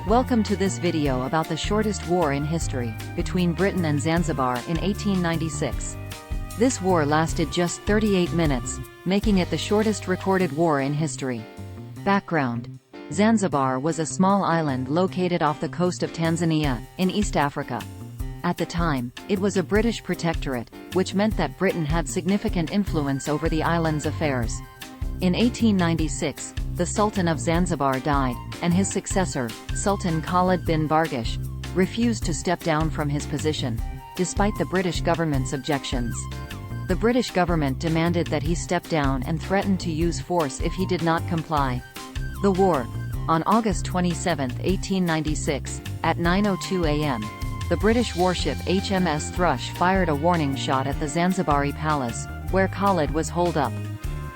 Welcome to this video about the shortest war in history, between Britain and Zanzibar in 1896. This war lasted just 38 minutes, making it the shortest recorded war in history. Background: Zanzibar was a small island located off the coast of Tanzania, in East Africa. At the time, it was a British protectorate, which meant that Britain had significant influence over the island's affairs. In 1896, the Sultan of Zanzibar died, and his successor, Sultan Khalid bin Bargash, refused to step down from his position, despite the British government's objections. The British government demanded that he step down and threatened to use force if he did not comply. The war. On August 27, 1896, at 9:02 a.m., the British warship HMS Thrush fired a warning shot at the Zanzibari palace, where Khalid was holed up.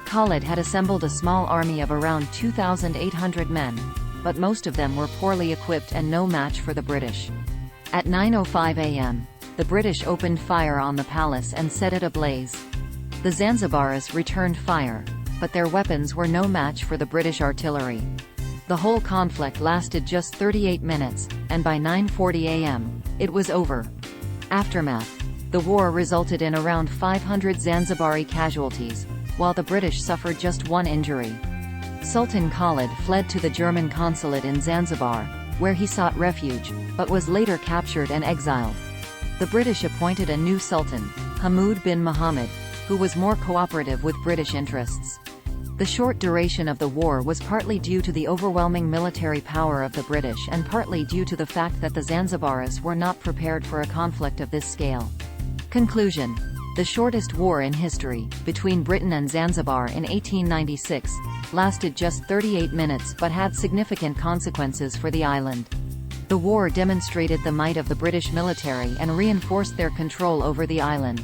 Khalid had assembled a small army of around 2,800 men, but most of them were poorly equipped and no match for the British. At 9:05 a.m., the British opened fire on the palace and set it ablaze. The Zanzibaris returned fire, but their weapons were no match for the British artillery. The whole conflict lasted just 38 minutes, and by 9:40 a.m., it was over. Aftermath: the war resulted in around 500 Zanzibari casualties, while the British suffered just one injury. Sultan Khalid fled to the German consulate in Zanzibar, where he sought refuge, but was later captured and exiled. The British appointed a new sultan, Hamoud bin Muhammad, who was more cooperative with British interests. The short duration of the war was partly due to the overwhelming military power of the British and partly due to the fact that the Zanzibaris were not prepared for a conflict of this scale. Conclusion: the shortest war in history, between Britain and Zanzibar in 1896, lasted just 38 minutes but had significant consequences for the island. The war demonstrated the might of the British military and reinforced their control over the island.